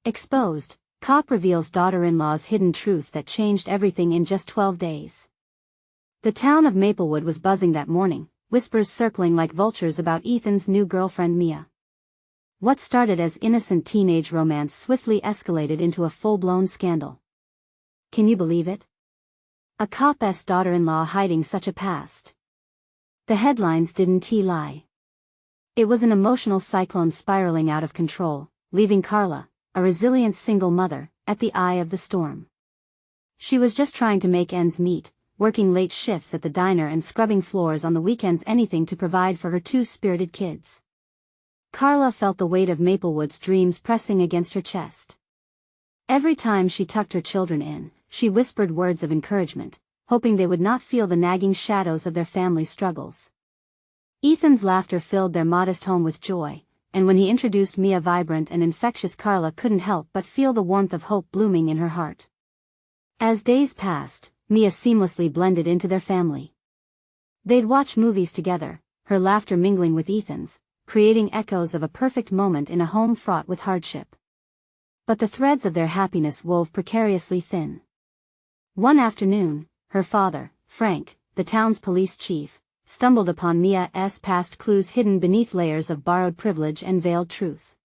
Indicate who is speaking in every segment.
Speaker 1: Exposed, cop reveals daughter-in-law's hidden truth that changed everything in just 12 days. The town of Maplewood was buzzing that morning, whispers circling like vultures about Ethan's new girlfriend Mia. What started as innocent teenage romance swiftly escalated into a full-blown scandal. Can you believe it? A cop's daughter-in-law hiding such a past. The headlines didn't lie. It was an emotional cyclone spiraling out of control, leaving Carla, a resilient single mother, at the eye of the storm. She was just trying to make ends meet, working late shifts at the diner and scrubbing floors on the weekends, anything to provide for her two spirited kids. Carla felt the weight of Maplewood's dreams pressing against her chest. Every time she tucked her children in, she whispered words of encouragement, hoping they would not feel the nagging shadows of their family struggles. Ethan's laughter filled their modest home with joy, and when he introduced Mia, vibrant and infectious, Carla couldn't help but feel the warmth of hope blooming in her heart. As days passed, Mia seamlessly blended into their family. They'd watch movies together, her laughter mingling with Ethan's, creating echoes of a perfect moment in a home fraught with hardship. But the threads of their happiness wove precariously thin. One afternoon, her father, Frank, the town's police chief, stumbled upon Mia's past clues hidden beneath layers of borrowed privilege and veiled truth.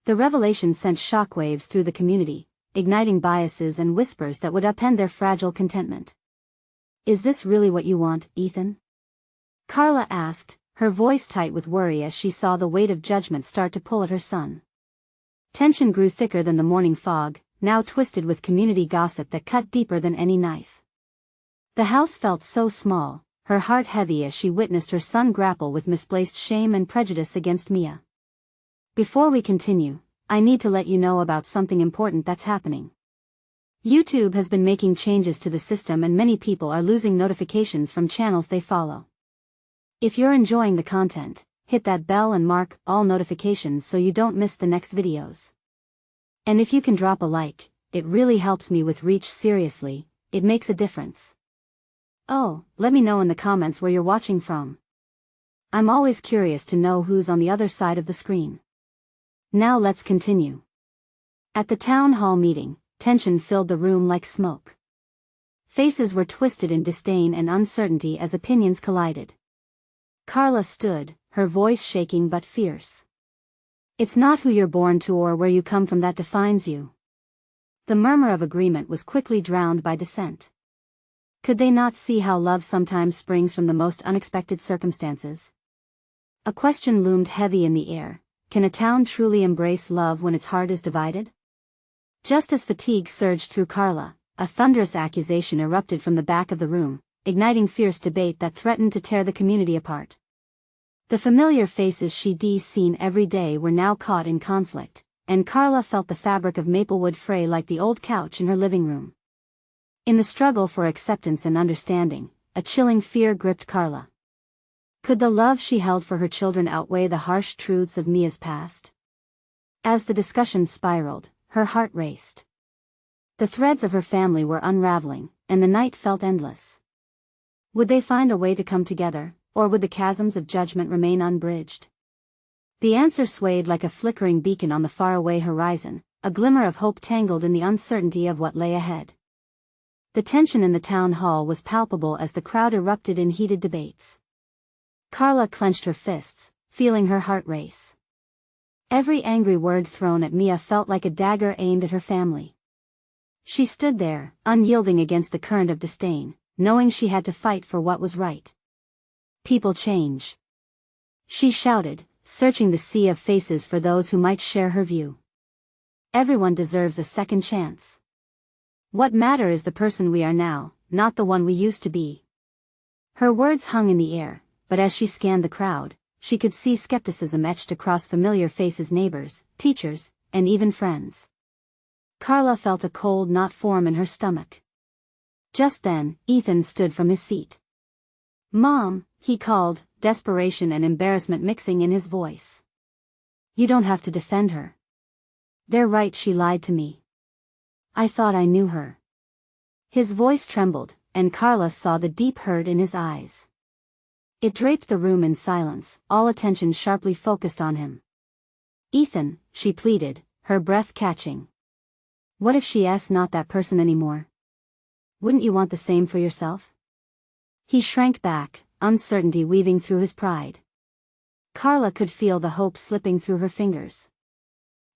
Speaker 1: The revelation sent shockwaves through the community, igniting biases and whispers that would upend their fragile contentment. "Is this really what you want, Ethan?" Carla asked, her voice tight with worry as she saw the weight of judgment start to pull at her son. Tension grew thicker than the morning fog, now twisted with community gossip that cut deeper than any knife. The house felt so small, her heart heavy as she witnessed her son grapple with misplaced shame and prejudice against Mia. "Before we continue, I need to let you know about something important that's happening. YouTube has been making changes to the system and many people are losing notifications from channels they follow. If you're enjoying the content, hit that bell and mark all notifications so you don't miss the next videos. And if you can drop a like, it really helps me with reach. Seriously, it makes a difference. Oh, let me know in the comments where you're watching from. I'm always curious to know who's on the other side of the screen. Now let's continue. At the town hall meeting, tension filled the room like smoke. Faces were twisted in disdain and uncertainty as opinions collided. Carla stood, her voice shaking but fierce. "It's not who you're born to or where you come from that defines you." The murmur of agreement was quickly drowned by dissent. Could they not see how love sometimes springs from the most unexpected circumstances? A question loomed heavy in the air: can a town truly embrace love when its heart is divided? Just as fatigue surged through Carla, a thunderous accusation erupted from the back of the room, igniting fierce debate that threatened to tear the community apart. The familiar faces she'd seen every day were now caught in conflict, and Carla felt the fabric of Maplewood fray like the old couch in her living room. In the struggle for acceptance and understanding, a chilling fear gripped Carla. Could the love she held for her children outweigh the harsh truths of Mia's past? As the discussion spiraled, her heart raced. The threads of her family were unraveling, and the night felt endless. Would they find a way to come together, or would the chasms of judgment remain unbridged? The answer swayed like a flickering beacon on the faraway horizon, a glimmer of hope tangled in the uncertainty of what lay ahead. The tension in the town hall was palpable as the crowd erupted in heated debates. Carla clenched her fists, feeling her heart race. Every angry word thrown at Mia felt like a dagger aimed at her family. She stood there, unyielding against the current of disdain, knowing she had to fight for what was right. "People change," she shouted, searching the sea of faces for those who might share her view. "Everyone deserves a second chance. What matters is the person we are now, not the one we used to be." Her words hung in the air, but as she scanned the crowd, she could see skepticism etched across familiar faces: neighbors, teachers, and even friends. Carla felt a cold knot form in her stomach. Just then, Ethan stood from his seat. "Mom," he called, desperation and embarrassment mixing in his voice. "You don't have to defend her. They're right, she lied to me. I thought I knew her." His voice trembled, and Carla saw the deep hurt in his eyes. It draped the room in silence, all attention sharply focused on him. "Ethan," she pleaded, her breath catching. What if she's not that person anymore? Wouldn't you want the same for yourself? He shrank back, uncertainty weaving through his pride. Carla could feel the hope slipping through her fingers.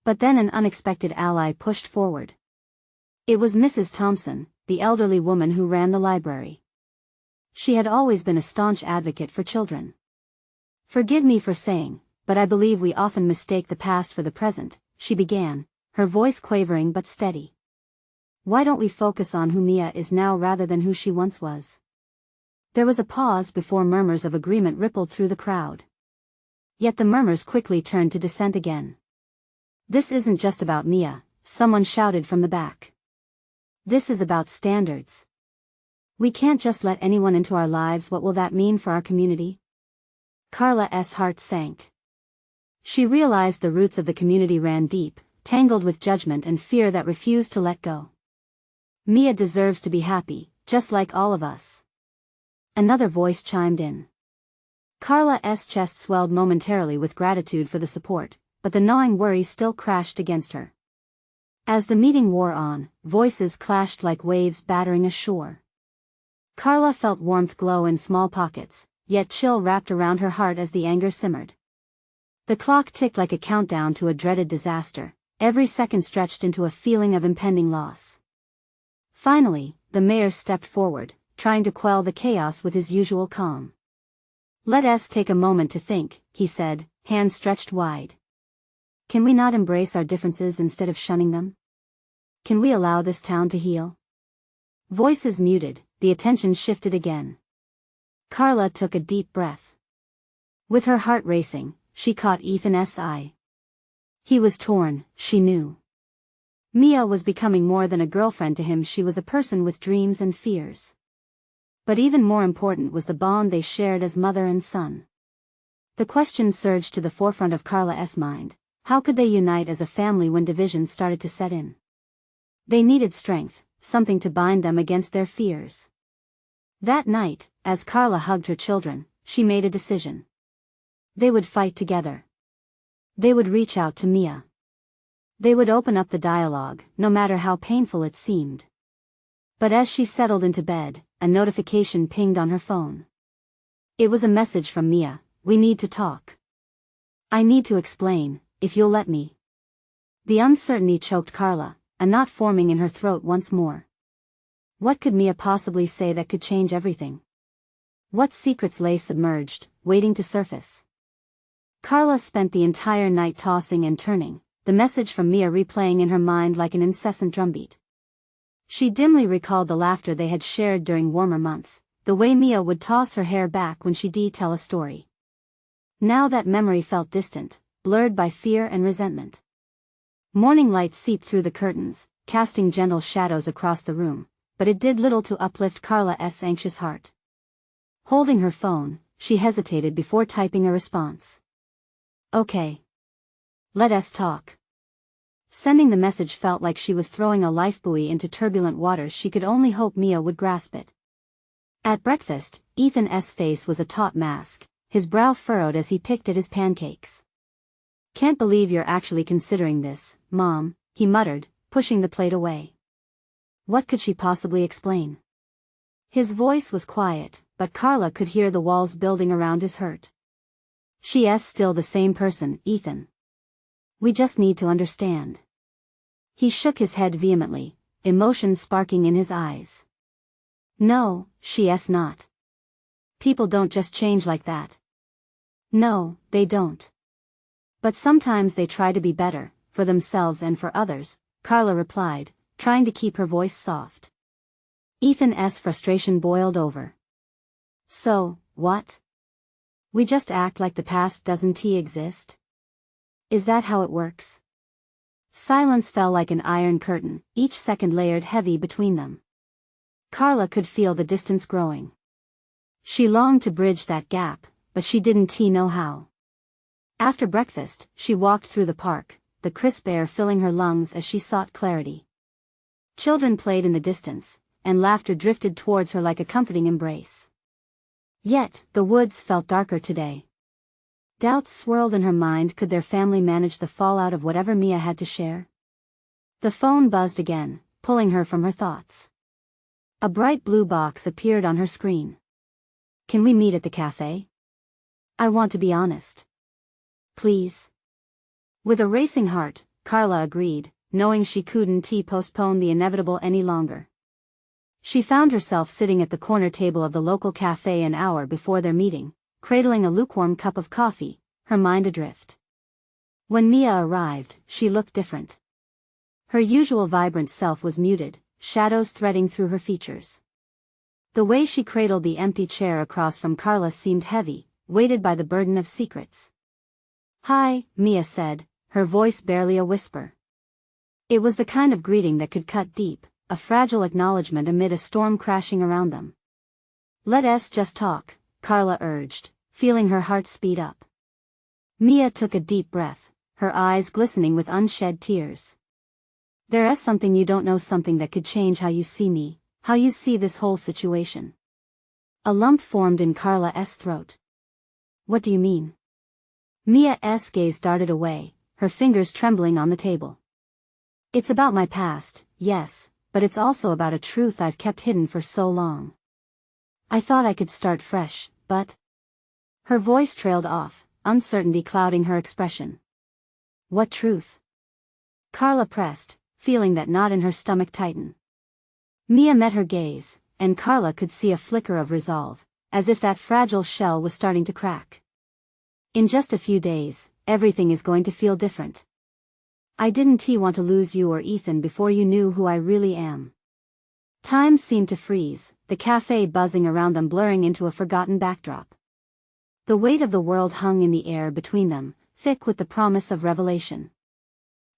Speaker 1: But then an unexpected ally pushed forward. It was Mrs. Thompson, the elderly woman who ran the library. She had always been a staunch advocate for children. "Forgive me for saying, but I believe we often mistake the past for the present," she began, her voice quavering but steady. "Why don't we focus on who Mia is now rather than who she once was?" There was a pause before murmurs of agreement rippled through the crowd. Yet the murmurs quickly turned to dissent again. "This isn't just about Mia," someone shouted from the back. "This is about standards. We can't just let anyone into our lives. What will that mean for our community?" Carla's heart sank. She realized the roots of the community ran deep, tangled with judgment and fear that refused to let go. "Mia deserves to be happy, just like all of us." Another voice chimed in. Carla's chest swelled momentarily with gratitude for the support, but the gnawing worry still crashed against her. As the meeting wore on, voices clashed like waves battering ashore. Carla felt warmth glow in small pockets, yet chill wrapped around her heart as the anger simmered. The clock ticked like a countdown to a dreaded disaster, every second stretched into a feeling of impending loss. Finally, the mayor stepped forward, trying to quell the chaos with his usual calm. "Let us take a moment to think," he said, hands stretched wide. "Can we not embrace our differences instead of shunning them? Can we allow this town to heal?" Voices muted, the attention shifted again. Carla took a deep breath. With her heart racing, she caught Ethan's eye. He was torn, she knew. Mia was becoming more than a girlfriend to him. She was a person with dreams and fears. But even more important was the bond they shared as mother and son. The question surged to the forefront of Carla's mind: how could they unite as a family when division started to set in? They needed strength, something to bind them against their fears. That night, as Carla hugged her children, she made a decision. They would fight together. They would reach out to Mia. They would open up the dialogue, no matter how painful it seemed. But as she settled into bed, a notification pinged on her phone. It was a message from Mia: "We need to talk. I need to explain, if you'll let me." The uncertainty choked Carla, a knot forming in her throat once more. What could Mia possibly say that could change everything? What secrets lay submerged, waiting to surface? Carla spent the entire night tossing and turning, the message from Mia replaying in her mind like an incessant drumbeat. She dimly recalled the laughter they had shared during warmer months, the way Mia would toss her hair back when she'd tell a story. Now that memory felt distant, blurred by fear and resentment. Morning light seeped through the curtains, casting gentle shadows across the room, but it did little to uplift Carla's anxious heart. Holding her phone, she hesitated before typing a response. "Okay. Let us talk." Sending the message felt like she was throwing a lifebuoy into turbulent waters. She could only hope Mia would grasp it. At breakfast, Ethan's face was a taut mask, his brow furrowed as he picked at his pancakes. "Can't believe you're actually considering this, Mom," he muttered, pushing the plate away. What could she possibly explain? His voice was quiet, but Carla could hear the walls building around his hurt. "She's still the same person, Ethan. We just need to understand." He shook his head vehemently, emotion sparking in his eyes. "No, she's not. People don't just change like that." "No, they don't. But sometimes they try to be better, for themselves and for others," Carla replied, trying to keep her voice soft. Ethan's frustration boiled over. "So, what? We just act like the past doesn't exist? Is that how it works?" Silence fell like an iron curtain, each second layered heavy between them. Carla could feel the distance growing. She longed to bridge that gap, but she didn't know how. After breakfast, she walked through the park, the crisp air filling her lungs as she sought clarity. Children played in the distance, and laughter drifted towards her like a comforting embrace. Yet, the woods felt darker today. Doubts swirled in her mind. Could their family manage the fallout of whatever Mia had to share? The phone buzzed again, pulling her from her thoughts. A bright blue box appeared on her screen. Can we meet at the cafe? I want to be honest. Please. With a racing heart, Carla agreed, knowing she couldn't postpone the inevitable any longer. She found herself sitting at the corner table of the local cafe an hour before their meeting, cradling a lukewarm cup of coffee, her mind adrift. When Mia arrived, she looked different. Her usual vibrant self was muted, shadows threading through her features. The way she cradled the empty chair across from Carla seemed heavy, weighted by the burden of secrets. "Hi," Mia said, her voice barely a whisper. It was the kind of greeting that could cut deep, a fragile acknowledgement amid a storm crashing around them. "Let's just talk," Carla urged, feeling her heart speed up. Mia took a deep breath, her eyes glistening with unshed tears. "There's something you don't know, something that could change how you see me, how you see this whole situation." A lump formed in Carla's throat. "What do you mean?" Mia's gaze darted away, her fingers trembling on the table. "It's about my past, yes, but it's also about a truth I've kept hidden for so long. I thought I could start fresh, but..." Her voice trailed off, uncertainty clouding her expression. "What truth?" Carla pressed, feeling that knot in her stomach tighten. Mia met her gaze, and Carla could see a flicker of resolve, as if that fragile shell was starting to crack. "In just a few days, everything is going to feel different. I didn't want to lose you or Ethan before you knew who I really am." Time seemed to freeze, the cafe buzzing around them blurring into a forgotten backdrop. The weight of the world hung in the air between them, thick with the promise of revelation.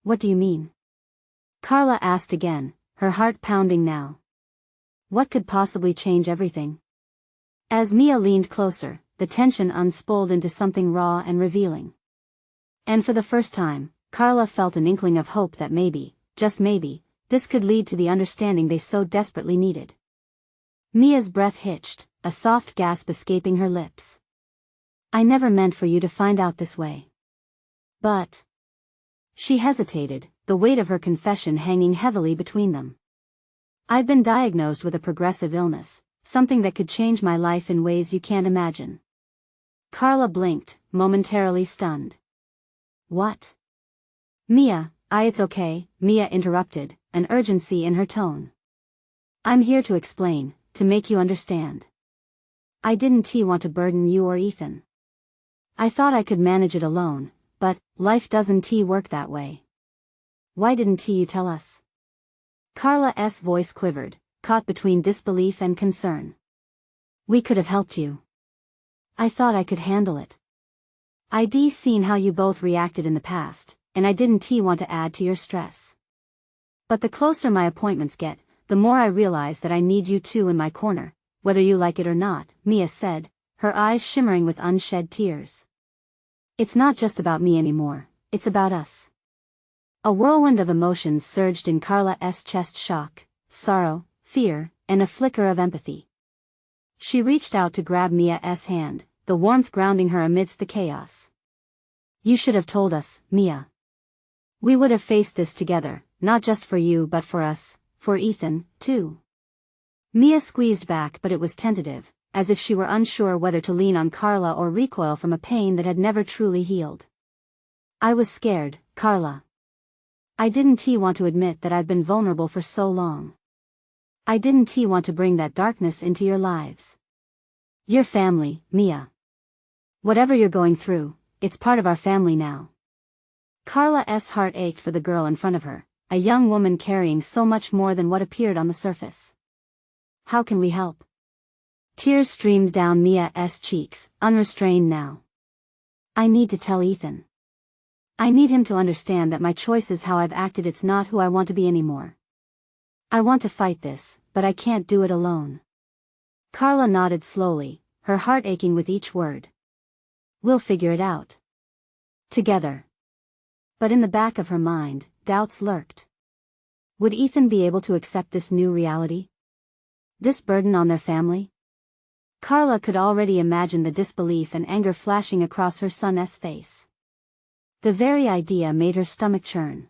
Speaker 1: "What do you mean?" Carla asked again, her heart pounding now. What could possibly change everything? As Mia leaned closer, the tension unspooled into something raw and revealing. And for the first time, Carla felt an inkling of hope that maybe, just maybe, this could lead to the understanding they so desperately needed. Mia's breath hitched, a soft gasp escaping her lips. "I never meant for you to find out this way. But..." She hesitated, the weight of her confession hanging heavily between them. "I've been diagnosed with a progressive illness, something that could change my life in ways you can't imagine." Carla blinked, momentarily stunned. "What?" It's okay," Mia interrupted, an urgency in her tone. "I'm here to explain, to make you understand. I didn't want to burden you or Ethan. I thought I could manage it alone, but life doesn't work that way. Why didn't you tell us?" Carla's voice quivered, caught between disbelief and concern. "We could have helped you. I thought I could handle it. I'd seen how you both reacted in the past, and I didn't want to add to your stress. But the closer my appointments get, the more I realize that I need you two in my corner, whether you like it or not," Mia said, her eyes shimmering with unshed tears. "It's not just about me anymore, it's about us." A whirlwind of emotions surged in Carla's chest: shock, sorrow, fear, and a flicker of empathy. She reached out to grab Mia's hand, the warmth grounding her amidst the chaos. "You should have told us, Mia. We would have faced this together, not just for you but for us, for Ethan, too." Mia squeezed back, but it was tentative, as if she were unsure whether to lean on Carla or recoil from a pain that had never truly healed. "I was scared, Carla. I didn't want to admit that I've been vulnerable for so long. I didn't want to bring that darkness into your lives. Your family, Mia. Whatever you're going through, it's part of our family now." Carla's heart ached for the girl in front of her, a young woman carrying so much more than what appeared on the surface. "How can we help?" Tears streamed down Mia's cheeks, unrestrained now. "I need to tell Ethan. I need him to understand that my choice is how I've acted. It's not who I want to be anymore. I want to fight this, but I can't do it alone." Carla nodded slowly, her heart aching with each word. "We'll figure it out. Together." But in the back of her mind, doubts lurked. Would Ethan be able to accept this new reality? This burden on their family? Carla could already imagine the disbelief and anger flashing across her son's face. The very idea made her stomach churn.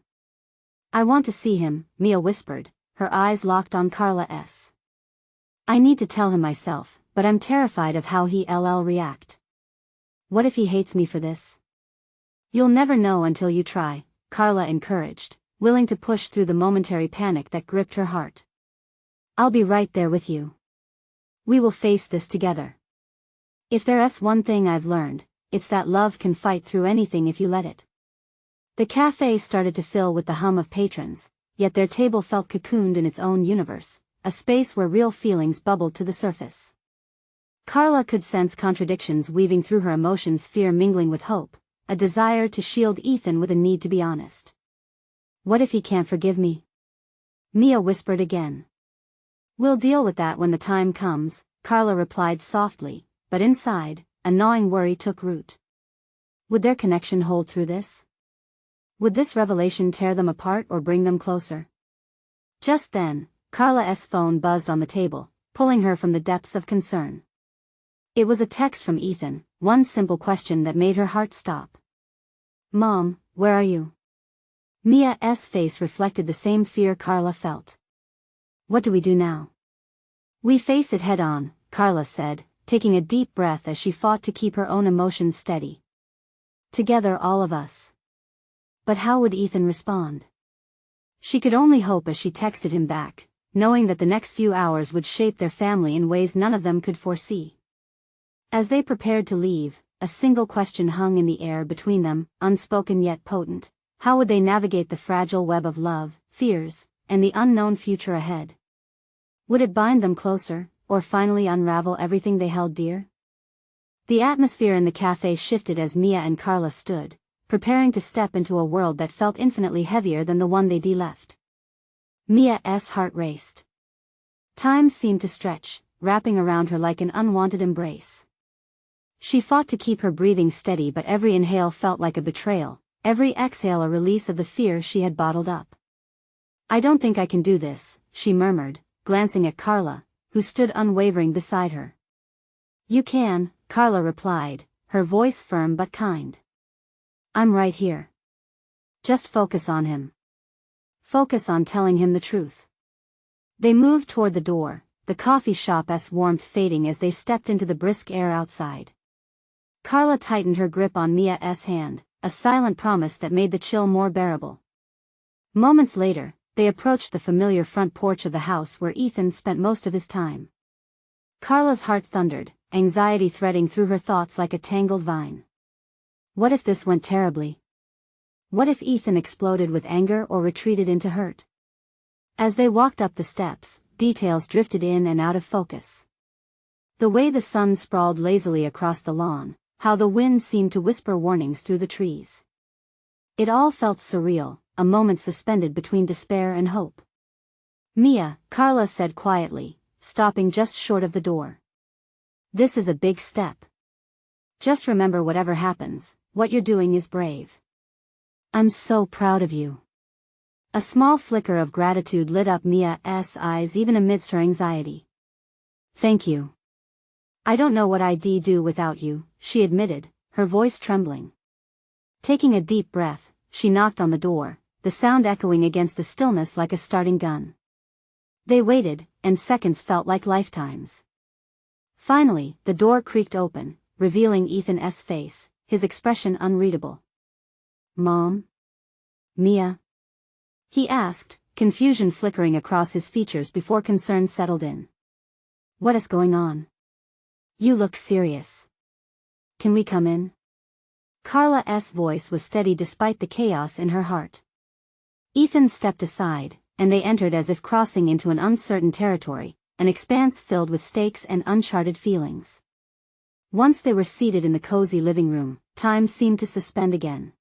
Speaker 1: "I want to see him," Mia whispered, her eyes locked on Carla's. "I need to tell him myself, but I'm terrified of how he'll react. What if he hates me for this?" "You'll never know until you try," Carla encouraged, willing to push through the momentary panic that gripped her heart. "I'll be right there with you. We will face this together. If there's one thing I've learned, it's that love can fight through anything if you let it." The cafe started to fill with the hum of patrons, yet their table felt cocooned in its own universe, a space where real feelings bubbled to the surface. Carla could sense contradictions weaving through her emotions, fear mingling with hope, a desire to shield Ethan with a need to be honest. "What if he can't forgive me?" Mia whispered again. "We'll deal with that when the time comes," Carla replied softly, but inside, a gnawing worry took root. Would their connection hold through this? Would this revelation tear them apart or bring them closer? Just then, Carla's phone buzzed on the table, pulling her from the depths of concern. It was a text from Ethan, one simple question that made her heart stop. "Mom, where are you?" Mia's face reflected the same fear Carla felt. "What do we do now?" "We face it head on," Carla said, taking a deep breath as she fought to keep her own emotions steady. "Together, all of us." But how would Ethan respond? She could only hope as she texted him back, knowing that the next few hours would shape their family in ways none of them could foresee. As they prepared to leave, a single question hung in the air between them, unspoken yet potent. How would they navigate the fragile web of love, fears, and the unknown future ahead? Would it bind them closer, or finally unravel everything they held dear? The atmosphere in the cafe shifted as Mia and Carla stood, preparing to step into a world that felt infinitely heavier than the one they'd left. Mia's heart raced. Time seemed to stretch, wrapping around her like an unwanted embrace. She fought to keep her breathing steady, but every inhale felt like a betrayal, every exhale a release of the fear she had bottled up. "I don't think I can do this," she murmured, glancing at Carla, who stood unwavering beside her. "You can," Carla replied, her voice firm but kind. "I'm right here. Just focus on him. Focus on telling him the truth." They moved toward the door, the coffee shop's warmth fading as they stepped into the brisk air outside. Carla tightened her grip on Mia's hand, a silent promise that made the chill more bearable. Moments later, they approached the familiar front porch of the house where Ethan spent most of his time. Carla's heart thundered, anxiety threading through her thoughts like a tangled vine. What if this went terribly? What if Ethan exploded with anger or retreated into hurt? As they walked up the steps, details drifted in and out of focus. The way the sun sprawled lazily across the lawn, how the wind seemed to whisper warnings through the trees. It all felt surreal, a moment suspended between despair and hope. "Mia," Carla said quietly, stopping just short of the door. "This is a big step. Just remember, whatever happens, what you're doing is brave. I'm so proud of you." A small flicker of gratitude lit up Mia's eyes even amidst her anxiety. "Thank you. I don't know what I'd do without you," she admitted, her voice trembling. Taking a deep breath, she knocked on the door, the sound echoing against the stillness like a starting gun. They waited, and seconds felt like lifetimes. Finally, the door creaked open, revealing Ethan's face, his expression unreadable. "Mom? Mia?" he asked, confusion flickering across his features before concern settled in. "What is going on? You look serious. Can we come in?" Carla's voice was steady despite the chaos in her heart. Ethan stepped aside, and they entered as if crossing into an uncertain territory, an expanse filled with stakes and uncharted feelings. Once they were seated in the cozy living room, time seemed to suspend again.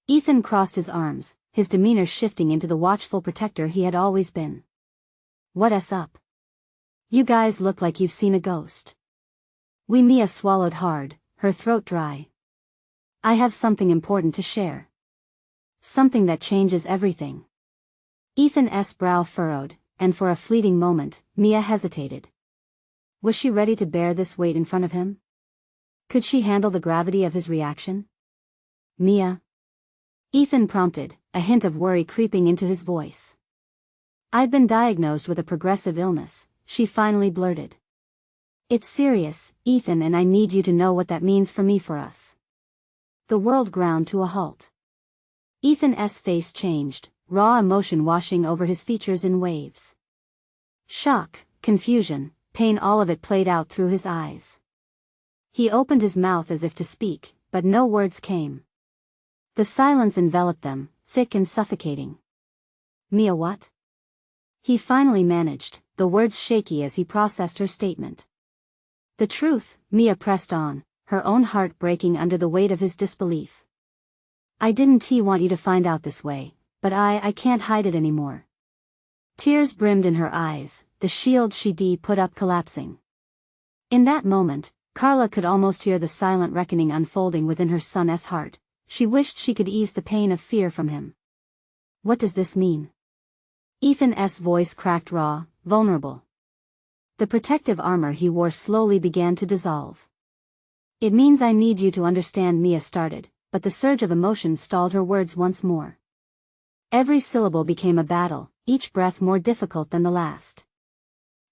Speaker 1: Ethan crossed his arms, his demeanor shifting into the watchful protector he had always been. "What's up? You guys look like you've seen a ghost." Mia swallowed hard, her throat dry. "I have something important to share. Something that changes everything." Ethan's brow furrowed, and for a fleeting moment, Mia hesitated. Was she ready to bear this weight in front of him? Could she handle the gravity of his reaction? Mia? Ethan prompted, a hint of worry creeping into his voice. I've been diagnosed with a progressive illness, she finally blurted. It's serious, Ethan, and I need you to know what that means for us. The world ground to a halt. Ethan's face changed, raw emotion washing over his features in waves. Shock, confusion, pain, all of it played out through his eyes. He opened his mouth as if to speak, but no words came. The silence enveloped them, thick and suffocating. Mia, what? He finally managed, the words shaky as he processed her statement. The truth, Mia pressed on, her own heart breaking under the weight of his disbelief. I didn't want you to find out this way, but I can't hide it anymore. Tears brimmed in her eyes, the shield she'd put up collapsing. In that moment, Carla could almost hear the silent reckoning unfolding within her son's heart. She wished she could ease the pain of fear from him. What does this mean? Ethan's voice cracked, raw, vulnerable. The protective armor he wore slowly began to dissolve. It means I need you to understand, Mia started, but the surge of emotion stalled her words once more. Every syllable became a battle, each breath more difficult than the last.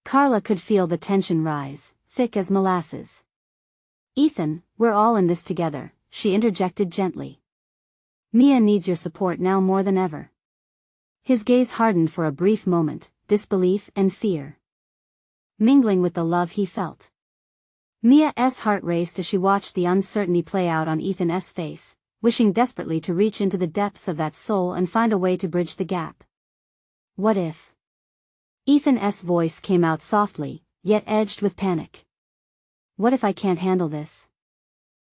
Speaker 1: Carla could feel the tension rise, thick as molasses. Ethan, we're all in this together, she interjected gently. Mia needs your support now more than ever. His gaze hardened for a brief moment, disbelief and fear mingling with the love he felt. Mia's heart raced as she watched the uncertainty play out on Ethan's face, wishing desperately to reach into the depths of that soul and find a way to bridge the gap. What if? Ethan's voice came out softly, yet edged with panic. What if I can't handle this?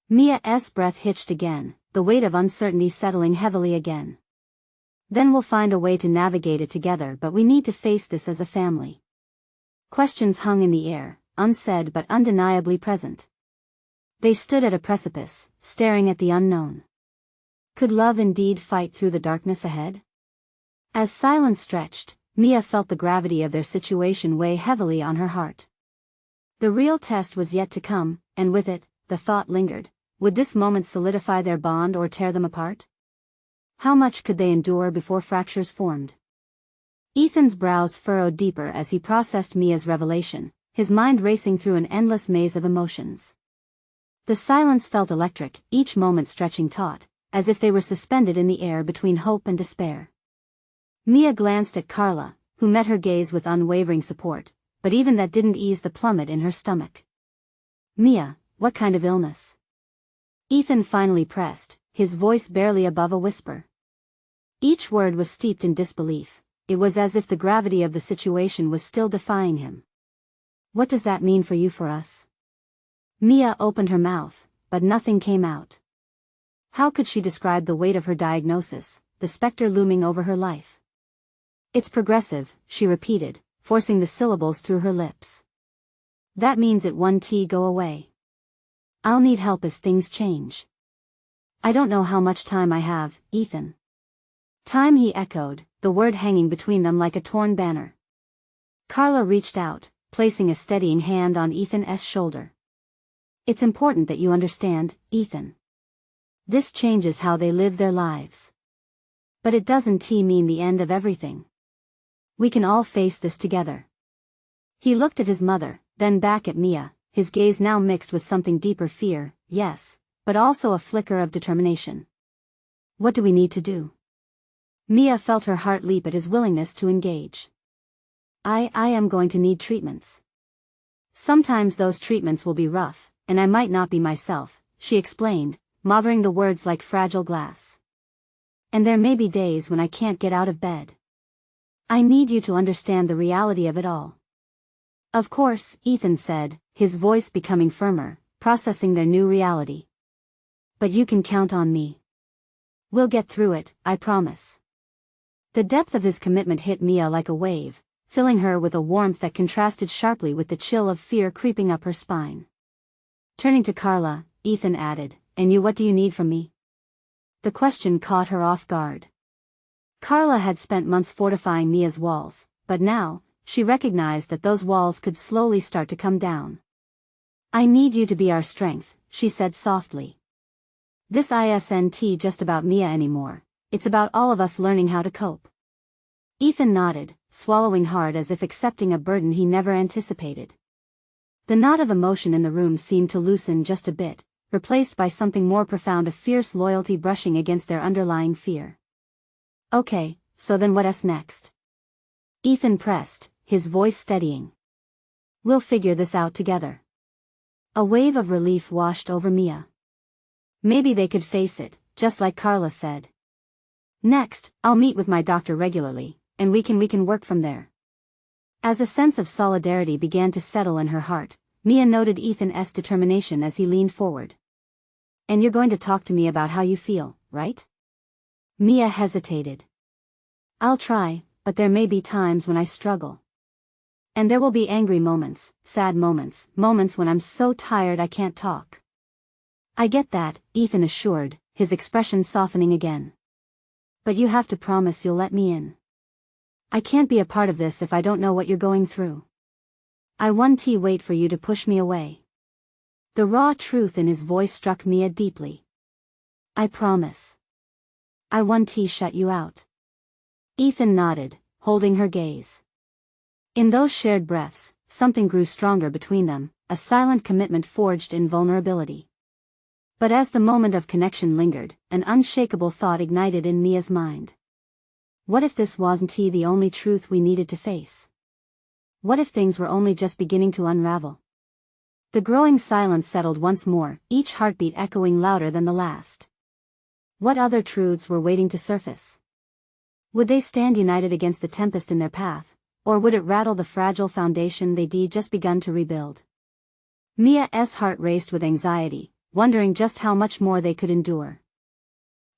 Speaker 1: Mia's breath hitched again, the weight of uncertainty settling heavily again. Then we'll find a way to navigate it together, but we need to face this as a family. Questions hung in the air, unsaid but undeniably present. They stood at a precipice, staring at the unknown. Could love indeed fight through the darkness ahead? As silence stretched, Mia felt the gravity of their situation weigh heavily on her heart. The real test was yet to come, and with it, the thought lingered, would this moment solidify their bond or tear them apart? How much could they endure before fractures formed? Ethan's brows furrowed deeper as he processed Mia's revelation, his mind racing through an endless maze of emotions. The silence felt electric, each moment stretching taut, as if they were suspended in the air between hope and despair. Mia glanced at Carla, who met her gaze with unwavering support, but even that didn't ease the plummet in her stomach. Mia, what kind of illness? Ethan finally pressed, his voice barely above a whisper. Each word was steeped in disbelief. It was as if the gravity of the situation was still defying him. What does that mean for you, for us? Mia opened her mouth, but nothing came out. How could she describe the weight of her diagnosis, the specter looming over her life? It's progressive, she repeated, forcing the syllables through her lips. That means it won't go away. I'll need help as things change. I don't know how much time I have, Ethan. Time, he echoed, the word hanging between them like a torn banner. Carla reached out, placing a steadying hand on Ethan's shoulder. It's important that you understand, Ethan. This changes how they live their lives. But it doesn't mean the end of everything. We can all face this together. He looked at his mother, then back at Mia, his gaze now mixed with something deeper, fear, yes, but also a flicker of determination. What do we need to do? Mia felt her heart leap at his willingness to engage. I am going to need treatments. Sometimes those treatments will be rough, and I might not be myself, she explained, mothering the words like fragile glass. And there may be days when I can't get out of bed. I need you to understand the reality of it all. Of course, Ethan said, his voice becoming firmer, processing their new reality. But you can count on me. We'll get through it, I promise. The depth of his commitment hit Mia like a wave, filling her with a warmth that contrasted sharply with the chill of fear creeping up her spine. Turning to Carla, Ethan added, and you, what do you need from me? The question caught her off guard. Carla had spent months fortifying Mia's walls, but now, she recognized that those walls could slowly start to come down. "I need you to be our strength," she said softly. "This isn't just about Mia anymore, it's about all of us learning how to cope." Ethan nodded, swallowing hard as if accepting a burden he never anticipated. The knot of emotion in the room seemed to loosen just a bit, replaced by something more profound, a fierce loyalty brushing against their underlying fear. "Okay, so then what's next?" Ethan pressed, his voice steadying. "We'll figure this out together." A wave of relief washed over Mia. Maybe they could face it, just like Carla said. "Next, I'll meet with my doctor regularly, and we can work from there." As a sense of solidarity began to settle in her heart, Mia noted Ethan's determination as he leaned forward. "And you're going to talk to me about how you feel, right?" Mia hesitated. "I'll try, but there may be times when I struggle. And there will be angry moments, sad moments, moments when I'm so tired I can't talk." "I get that," Ethan assured, his expression softening again. "But you have to promise you'll let me in. I can't be a part of this if I don't know what you're going through. I won't wait for you to push me away." The raw truth in his voice struck Mia deeply. "I promise. I won't shut you out." Ethan nodded, holding her gaze. In those shared breaths, something grew stronger between them, a silent commitment forged in vulnerability. But as the moment of connection lingered, an unshakable thought ignited in Mia's mind. What if this wasn't the only truth we needed to face? What if things were only just beginning to unravel? The growing silence settled once more, each heartbeat echoing louder than the last. What other truths were waiting to surface? Would they stand united against the tempest in their path, or would it rattle the fragile foundation they'd just begun to rebuild? Mia's heart raced with anxiety, wondering just how much more they could endure.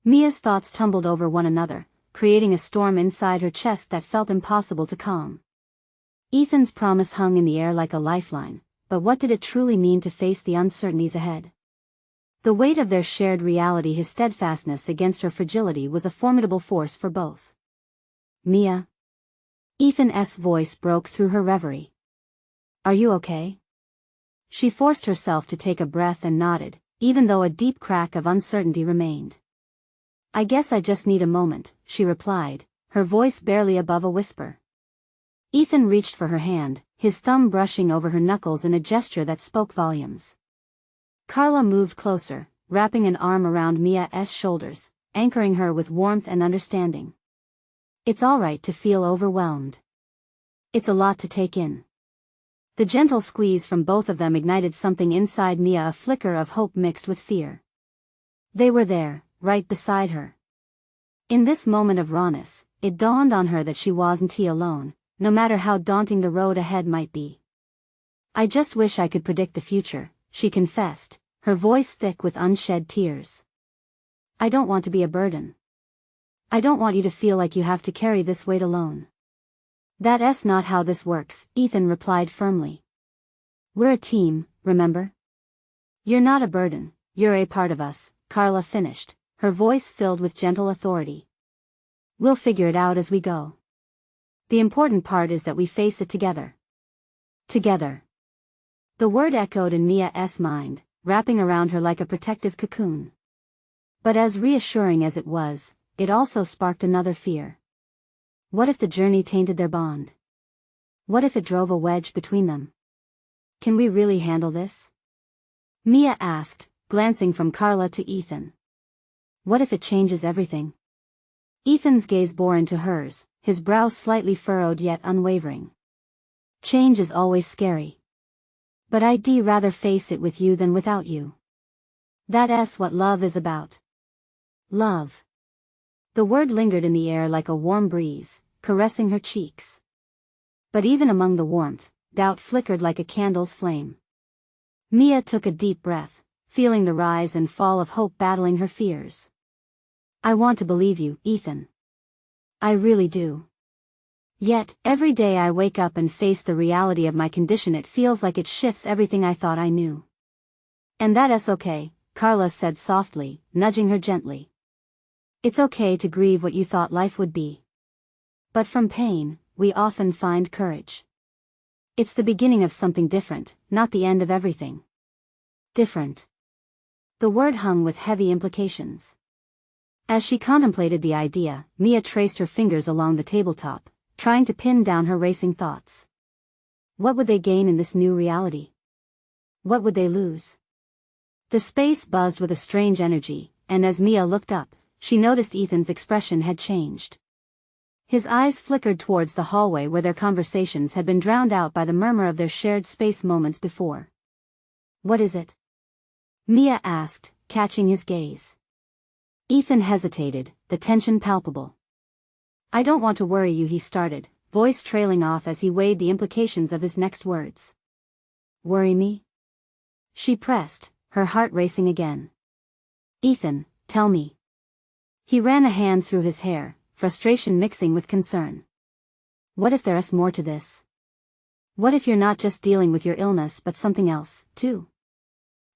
Speaker 1: Mia's thoughts tumbled over one another, creating a storm inside her chest that felt impossible to calm. Ethan's promise hung in the air like a lifeline, but what did it truly mean to face the uncertainties ahead? The weight of their shared reality, his steadfastness against her fragility, was a formidable force for both. "Mia?" Ethan's voice broke through her reverie. "Are you okay?" She forced herself to take a breath and nodded, even though a deep crack of uncertainty remained. "I guess I just need a moment," she replied, her voice barely above a whisper. Ethan reached for her hand, his thumb brushing over her knuckles in a gesture that spoke volumes. Carla moved closer, wrapping an arm around Mia's shoulders, anchoring her with warmth and understanding. "It's all right to feel overwhelmed. It's a lot to take in." The gentle squeeze from both of them ignited something inside Mia, a flicker of hope mixed with fear. They were there, right beside her. In this moment of rawness, it dawned on her that she wasn't alone, no matter how daunting the road ahead might be. "I just wish I could predict the future," she confessed, her voice thick with unshed tears. "I don't want to be a burden. I don't want you to feel like you have to carry this weight alone." "That's not how this works," Ethan replied firmly. "We're a team, remember? You're not a burden, you're a part of us," Carla finished, her voice filled with gentle authority. "We'll figure it out as we go. The important part is that we face it together." Together. The word echoed in Mia's mind, wrapping around her like a protective cocoon. But as reassuring as it was, it also sparked another fear. What if the journey tainted their bond? What if it drove a wedge between them? "Can we really handle this?" Mia asked, glancing from Carla to Ethan. "What if it changes everything?" Ethan's gaze bore into hers, his brow slightly furrowed yet unwavering. "Change is always scary. But I'd rather face it with you than without you. That's what love is about." Love. The word lingered in the air like a warm breeze, caressing her cheeks. But even among the warmth, doubt flickered like a candle's flame. Mia took a deep breath, feeling the rise and fall of hope battling her fears. "I want to believe you, Ethan. I really do. Yet, every day I wake up and face the reality of my condition, it feels like it shifts everything I thought I knew." "And that's okay," Carla said softly, nudging her gently. "It's okay to grieve what you thought life would be. But from pain, we often find courage. It's the beginning of something different, not the end of everything. Different. The word hung with heavy implications. As she contemplated the idea, Mia traced her fingers along the tabletop, trying to pin down her racing thoughts. What would they gain in this new reality? What would they lose? The space buzzed with a strange energy, and as Mia looked up, she noticed Ethan's expression had changed. His eyes flickered towards the hallway where their conversations had been drowned out by the murmur of their shared space moments before. What is it? Mia asked, catching his gaze. Ethan hesitated, the tension palpable. I don't want to worry you, he started, voice trailing off as he weighed the implications of his next words. Worry me? She pressed, her heart racing again. Ethan, tell me. He ran a hand through his hair, frustration mixing with concern. What if there's more to this? What if you're not just dealing with your illness but something else, too?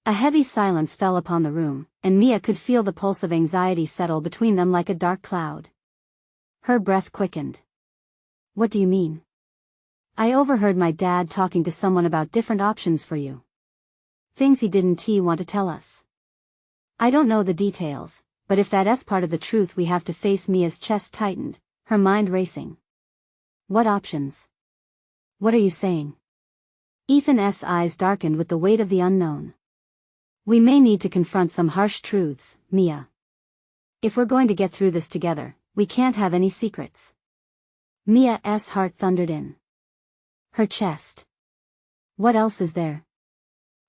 Speaker 1: A heavy silence fell upon the room, and Mia could feel the pulse of anxiety settle between them like a dark cloud. Her breath quickened. What do you mean? I overheard my dad talking to someone about different options for you. Things he didn't want to tell us. I don't know the details, but if that's part of the truth we have to face. Mia's chest tightened, her mind racing. What options? What are you saying? Ethan's eyes darkened with the weight of the unknown. We may need to confront some harsh truths, Mia. If we're going to get through this together, we can't have any secrets. Mia's heart thundered in her chest. What else is there?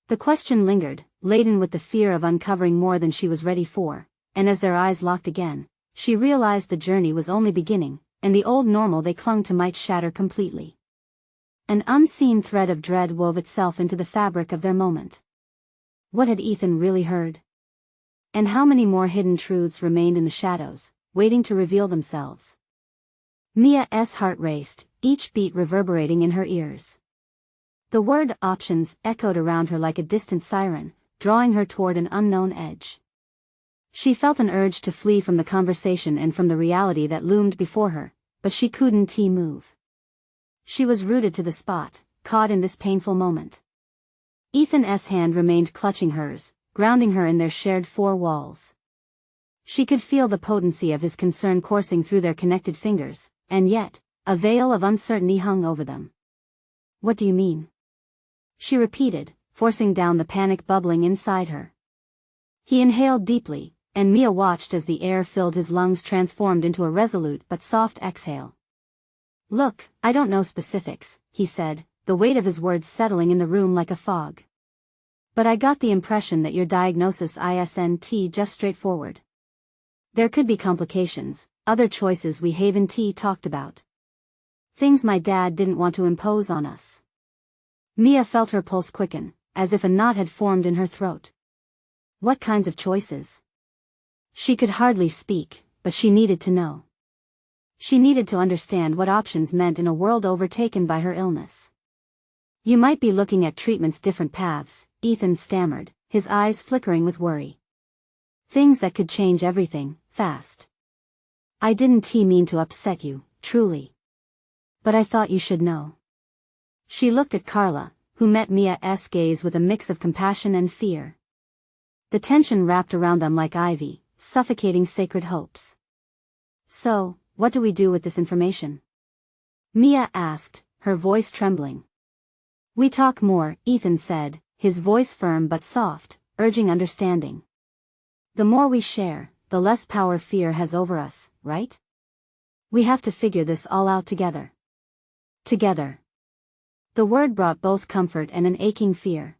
Speaker 1: The question lingered, laden with the fear of uncovering more than she was ready for, and as their eyes locked again, she realized the journey was only beginning, and the old normal they clung to might shatter completely. An unseen thread of dread wove itself into the fabric of their moment. What had Ethan really heard? And how many more hidden truths remained in the shadows, waiting to reveal themselves? Mia's heart raced, each beat reverberating in her ears. The word options echoed around her like a distant siren, drawing her toward an unknown edge. She felt an urge to flee from the conversation and from the reality that loomed before her, but she couldn't move. She was rooted to the spot, caught in this painful moment. Ethan's hand remained clutching hers, grounding her in their shared four walls. She could feel the potency of his concern coursing through their connected fingers, and yet, a veil of uncertainty hung over them. What do you mean? She repeated, forcing down the panic bubbling inside her. He inhaled deeply, and Mia watched as the air filled his lungs transformed into a resolute but soft exhale. Look, I don't know specifics, he said, the weight of his words settling in the room like a fog. But I got the impression that your diagnosis isn't just straightforward. There could be complications, other choices we haven't talked about. Things my dad didn't want to impose on us. Mia felt her pulse quicken, as if a knot had formed in her throat. What kinds of choices? She could hardly speak, but she needed to know. She needed to understand what options meant in a world overtaken by her illness. You might be looking at treatment's different paths, Ethan stammered, his eyes flickering with worry. Things that could change everything, fast. I didn't mean to upset you, truly. But I thought you should know. She looked at Carla, who met Mia's gaze with a mix of compassion and fear. The tension wrapped around them like ivy, suffocating sacred hopes. So, what do we do with this information? Mia asked, her voice trembling. We talk more, Ethan said, his voice firm but soft, urging understanding. The more we share, the less power fear has over us, right? We have to figure this all out together. Together. The word brought both comfort and an aching fear.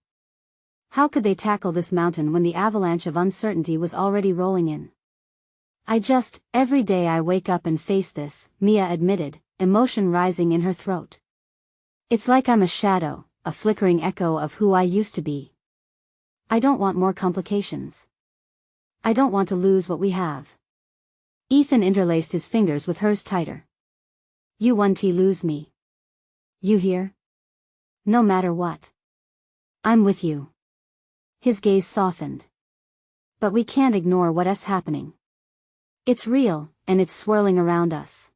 Speaker 1: How could they tackle this mountain when the avalanche of uncertainty was already rolling in? Every day I wake up and face this, Mia admitted, emotion rising in her throat. It's like I'm a shadow, a flickering echo of who I used to be. I don't want more complications. I don't want to lose what we have. Ethan interlaced his fingers with hers tighter. You won't lose me. You hear? No matter what. I'm with you. His gaze softened. But we can't ignore what's happening. It's real, and it's swirling around us.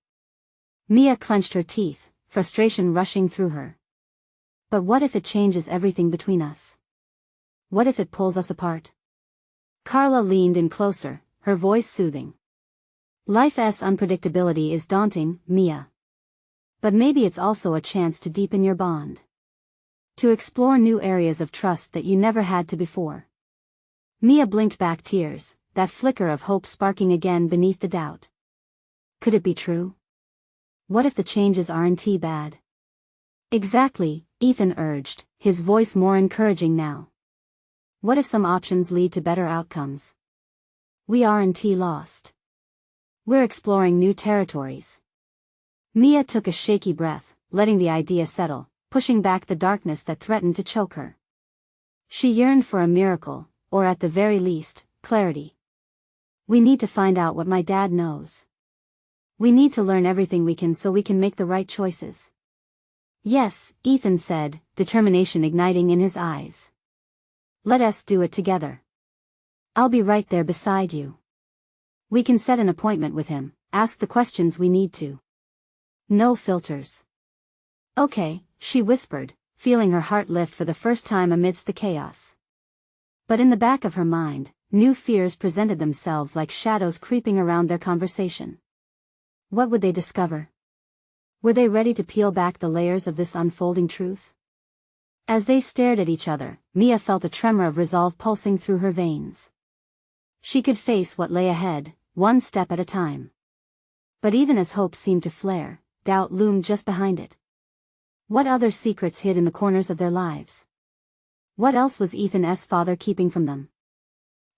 Speaker 1: Mia clenched her teeth, frustration rushing through her. But what if it changes everything between us? What if it pulls us apart? Carla leaned in closer, her voice soothing. Life's unpredictability is daunting, Mia. But maybe it's also a chance to deepen your bond. To explore new areas of trust that you never had to before. Mia blinked back tears, that flicker of hope sparking again beneath the doubt. Could it be true? What if the changes aren't bad? Exactly, Ethan urged, his voice more encouraging now. What if some options lead to better outcomes? We aren't lost. We're exploring new territories. Mia took a shaky breath, letting the idea settle, pushing back the darkness that threatened to choke her. She yearned for a miracle, or at the very least, clarity. We need to find out what my dad knows. We need to learn everything we can so we can make the right choices. Yes, Ethan said, determination igniting in his eyes. Let us do it together. I'll be right there beside you. We can set an appointment with him, ask the questions we need to. No filters. Okay, she whispered, feeling her heart lift for the first time amidst the chaos. But in the back of her mind, new fears presented themselves like shadows creeping around their conversation. What would they discover? Were they ready to peel back the layers of this unfolding truth? As they stared at each other, Mia felt a tremor of resolve pulsing through her veins. She could face what lay ahead, one step at a time. But even as hope seemed to flare, doubt loomed just behind it. What other secrets hid in the corners of their lives? What else was Ethan's father keeping from them?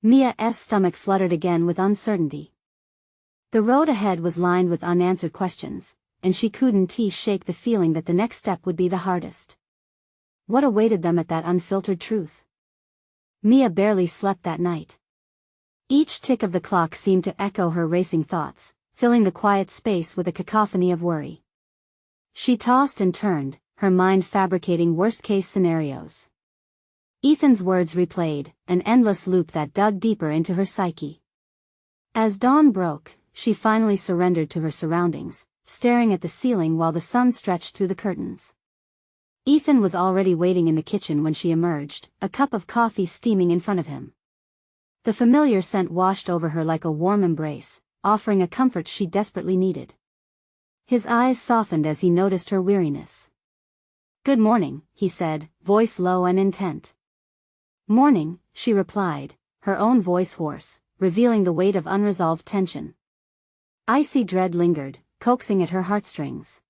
Speaker 1: Mia's stomach fluttered again with uncertainty. The road ahead was lined with unanswered questions, and she couldn't shake the feeling that the next step would be the hardest. What awaited them at that unfiltered truth? Mia barely slept that night. Each tick of the clock seemed to echo her racing thoughts, filling the quiet space with a cacophony of worry. She tossed and turned, her mind fabricating worst-case scenarios. Ethan's words replayed, an endless loop that dug deeper into her psyche. As dawn broke, she finally surrendered to her surroundings, staring at the ceiling while the sun stretched through the curtains. Ethan was already waiting in the kitchen when she emerged, a cup of coffee steaming in front of him. The familiar scent washed over her like a warm embrace, offering a comfort she desperately needed. His eyes softened as he noticed her weariness. "Good morning," he said, voice low and intent. "Morning," she replied, her own voice hoarse, revealing the weight of unresolved tension. Icy dread lingered, coaxing at her heartstrings.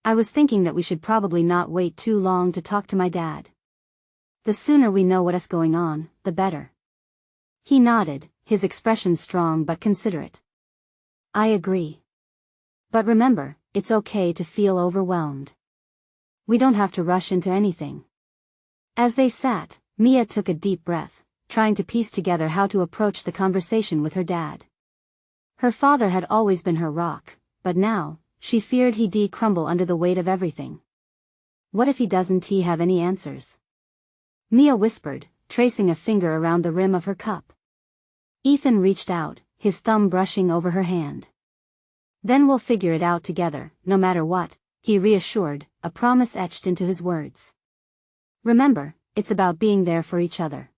Speaker 1: "I was thinking that we should probably not wait too long to talk to my dad. The sooner we know what's going on, the better." He nodded, his expression strong but considerate. "I agree. But remember, it's okay to feel overwhelmed. We don't have to rush into anything." As they sat, Mia took a deep breath, trying to piece together how to approach the conversation with her dad. Her father had always been her rock, but now, she feared he'd crumble under the weight of everything. What if he doesn't have any answers? Mia whispered, tracing a finger around the rim of her cup. Ethan reached out, his thumb brushing over her hand. "Then we'll figure it out together, no matter what," he reassured, a promise etched into his words. "Remember, it's about being there for each other."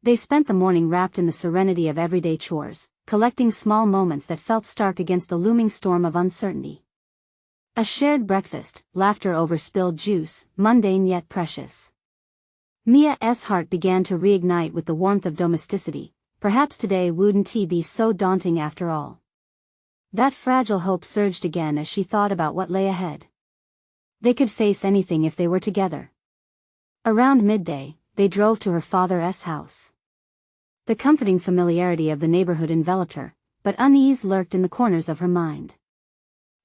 Speaker 1: They spent the morning wrapped in the serenity of everyday chores, collecting small moments that felt stark against the looming storm of uncertainty. A shared breakfast, laughter over spilled juice, mundane yet precious. Mia's heart began to reignite with the warmth of domesticity. Perhaps today wouldn't be so daunting after all. That fragile hope surged again as she thought about what lay ahead. They could face anything if they were together. Around midday, they drove to her father's house. The comforting familiarity of the neighborhood enveloped her, but unease lurked in the corners of her mind.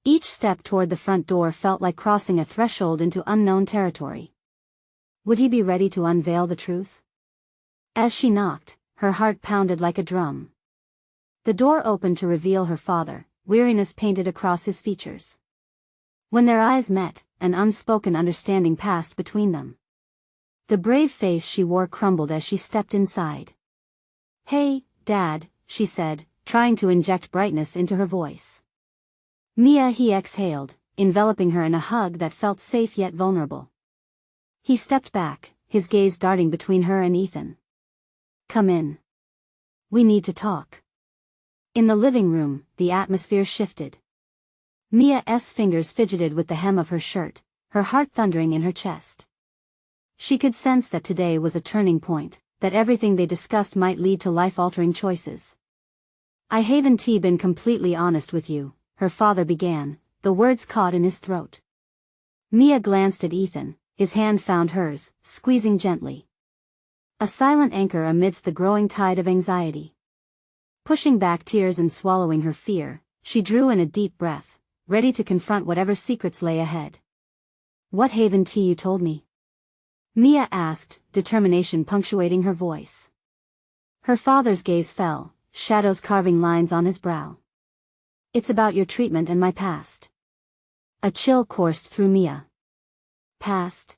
Speaker 1: Each step toward the front door felt like crossing a threshold into unknown territory. Would he be ready to unveil the truth? As she knocked, her heart pounded like a drum. The door opened to reveal her father, weariness painted across his features. When their eyes met, an unspoken understanding passed between them. The brave face she wore crumbled as she stepped inside. "Hey, Dad," she said, trying to inject brightness into her voice. Mia, he exhaled, enveloping her in a hug that felt safe yet vulnerable. He stepped back, his gaze darting between her and Ethan. Come in. We need to talk. In the living room, the atmosphere shifted. Mia's fingers fidgeted with the hem of her shirt, her heart thundering in her chest. She could sense that today was a turning point, that everything they discussed might lead to life-altering choices. I haven't been completely honest with you, her father began, the words caught in his throat. Mia glanced at Ethan, his hand found hers, squeezing gently. A silent anchor amidst the growing tide of anxiety. Pushing back tears and swallowing her fear, she drew in a deep breath, ready to confront whatever secrets lay ahead. What haven't you told me? Mia asked, determination punctuating her voice. Her father's gaze fell, shadows carving lines on his brow. It's about your treatment and my past. A chill coursed through Mia. Past?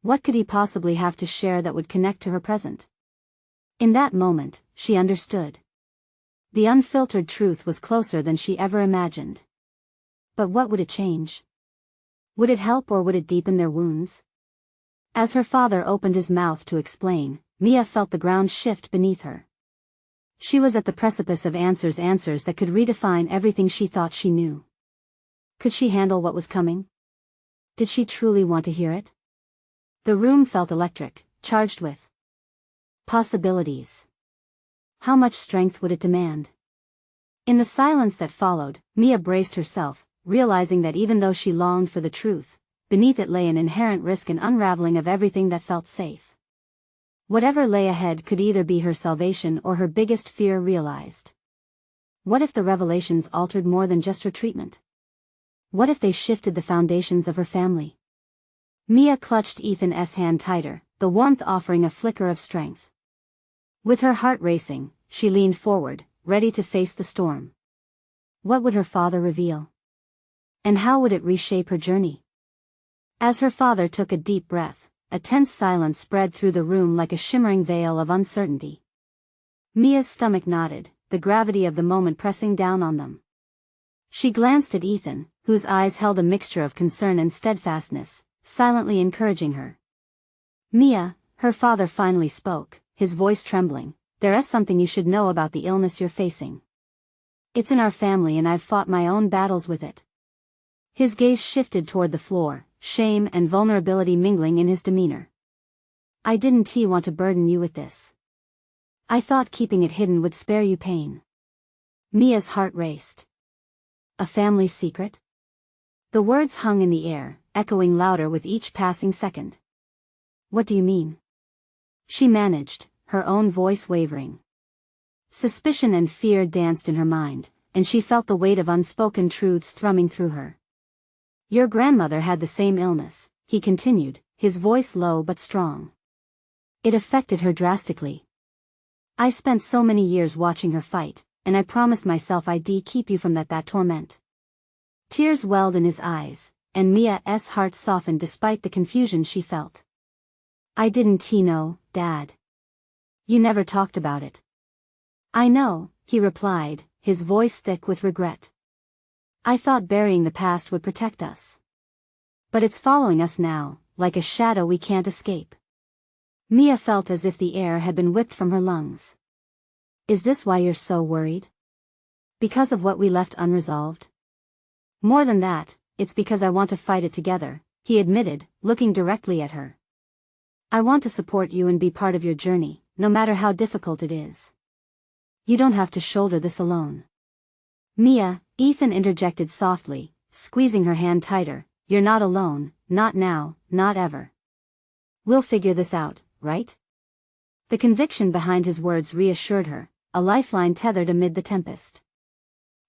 Speaker 1: What could he possibly have to share that would connect to her present? In that moment, she understood. The unfiltered truth was closer than she ever imagined. But what would it change? Would it help or would it deepen their wounds? As her father opened his mouth to explain, Mia felt the ground shift beneath her. She was at the precipice of answers that could redefine everything she thought she knew. Could she handle what was coming? Did she truly want to hear it? The room felt electric, charged with possibilities. How much strength would it demand? In the silence that followed, Mia braced herself, realizing that even though she longed for the truth, beneath it lay an inherent risk and unraveling of everything that felt safe. Whatever lay ahead could either be her salvation or her biggest fear realized. What if the revelations altered more than just her treatment? What if they shifted the foundations of her family? Mia clutched Ethan's hand tighter, the warmth offering a flicker of strength. With her heart racing, she leaned forward, ready to face the storm. What would her father reveal? And how would it reshape her journey? As her father took a deep breath, a tense silence spread through the room like a shimmering veil of uncertainty. Mia's stomach knotted, the gravity of the moment pressing down on them. She glanced at Ethan, whose eyes held a mixture of concern and steadfastness, silently encouraging her. Mia, her father finally spoke, his voice trembling, there is something you should know about the illness you're facing. It's in our family and I've fought my own battles with it. His gaze shifted toward the floor, shame and vulnerability mingling in his demeanor. I didn't want to burden you with this. I thought keeping it hidden would spare you pain. Mia's heart raced. A family secret? The words hung in the air, echoing louder with each passing second. What do you mean? She managed, her own voice wavering. Suspicion and fear danced in her mind, and she felt the weight of unspoken truths thrumming through her. Your grandmother had the same illness, he continued, his voice low but strong. It affected her drastically. I spent so many years watching her fight, and I promised myself I'd keep you from that torment. Tears welled in his eyes, and Mia's heart softened despite the confusion she felt. I didn't know, Dad. You never talked about it. I know, he replied, his voice thick with regret. I thought burying the past would protect us. But it's following us now, like a shadow we can't escape. Mia felt as if the air had been whipped from her lungs. Is this why you're so worried? Because of what we left unresolved? More than that, it's because I want to fight it together, he admitted, looking directly at her. I want to support you and be part of your journey, no matter how difficult it is. You don't have to shoulder this alone. Mia, Ethan interjected softly, squeezing her hand tighter, you're not alone, not now, not ever. We'll figure this out, right? The conviction behind his words reassured her, a lifeline tethered amid the tempest.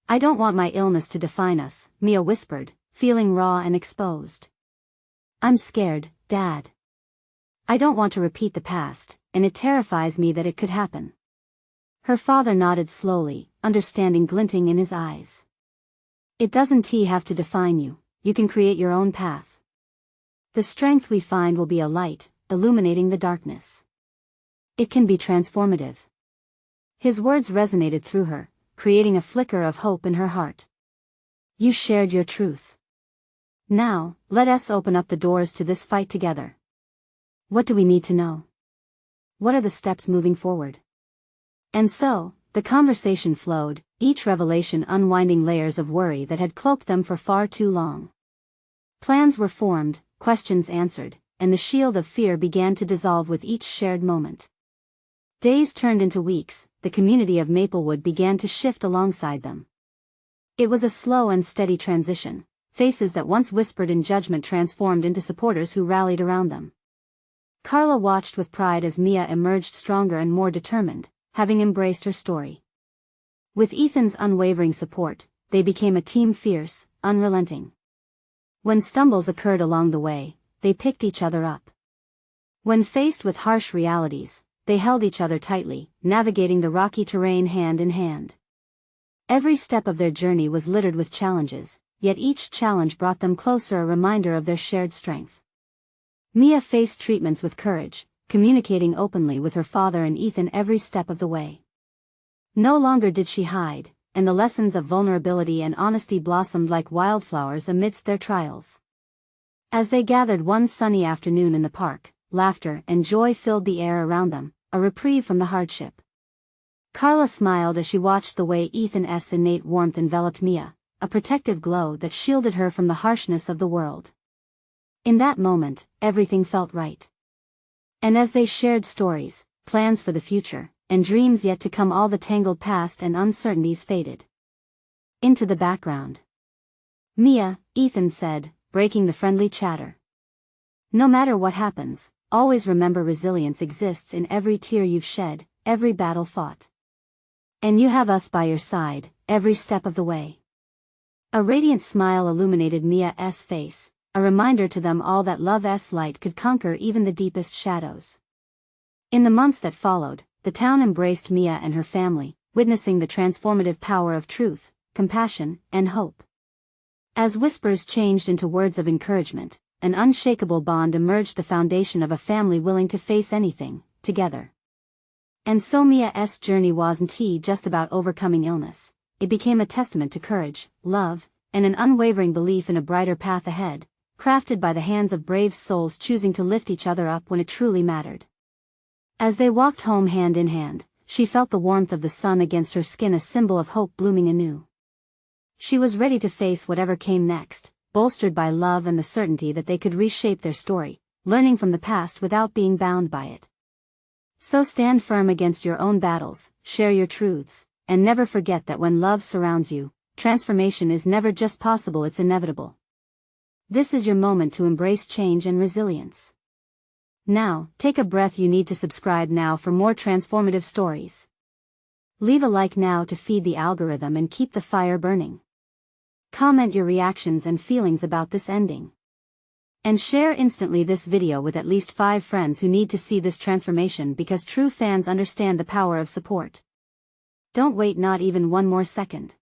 Speaker 1: I don't want my illness to define us, Mia whispered, feeling raw and exposed. I'm scared, Dad. I don't want to repeat the past, and it terrifies me that it could happen. Her father nodded slowly, understanding glinting in his eyes. It doesn't have to define you, you can create your own path. The strength we find will be a light, illuminating the darkness. It can be transformative. His words resonated through her, creating a flicker of hope in her heart. You shared your truth. Now, let us open up the doors to this fight together. What do we need to know? What are the steps moving forward? And so, the conversation flowed, each revelation unwinding layers of worry that had cloaked them for far too long. Plans were formed, questions answered, and the shield of fear began to dissolve with each shared moment. Days turned into weeks, the community of Maplewood began to shift alongside them. It was a slow and steady transition, faces that once whispered in judgment transformed into supporters who rallied around them. Carla watched with pride as Mia emerged stronger and more determined, having embraced her story. With Ethan's unwavering support, they became a team fierce, unrelenting. When stumbles occurred along the way, they picked each other up. When faced with harsh realities, they held each other tightly, navigating the rocky terrain hand in hand. Every step of their journey was littered with challenges, yet each challenge brought them closer, a reminder of their shared strength. Mia faced treatments with courage, communicating openly with her father and Ethan every step of the way. No longer did she hide, and the lessons of vulnerability and honesty blossomed like wildflowers amidst their trials. As they gathered one sunny afternoon in the park, laughter and joy filled the air around them, a reprieve from the hardship. Carla smiled as she watched the way Ethan's innate warmth enveloped Mia, a protective glow that shielded her from the harshness of the world. In that moment, everything felt right. And as they shared stories, plans for the future, and dreams yet to come, all the tangled past and uncertainties faded into the background. Mia, Ethan said, breaking the friendly chatter. No matter what happens, always remember resilience exists in every tear you've shed, every battle fought. And you have us by your side, every step of the way. A radiant smile illuminated Mia's face, a reminder to them all that love's light could conquer even the deepest shadows. In the months that followed, the town embraced Mia and her family, witnessing the transformative power of truth, compassion, and hope. As whispers changed into words of encouragement, an unshakable bond emerged, the foundation of a family willing to face anything, together. And so Mia's journey wasn't just about overcoming illness. It became a testament to courage, love, and an unwavering belief in a brighter path ahead, crafted by the hands of brave souls choosing to lift each other up when it truly mattered. As they walked home hand in hand, she felt the warmth of the sun against her skin, a symbol of hope blooming anew. She was ready to face whatever came next, bolstered by love and the certainty that they could reshape their story, learning from the past without being bound by it. So stand firm against your own battles, share your truths, and never forget that when love surrounds you, transformation is never just possible, it's inevitable. This is your moment to embrace change and resilience. Now, take a breath. You need to subscribe now for more transformative stories. Leave a like now to feed the algorithm and keep the fire burning. Comment your reactions and feelings about this ending. And share instantly this video with at least 5 friends who need to see this transformation, because true fans understand the power of support. Don't wait not even one more second.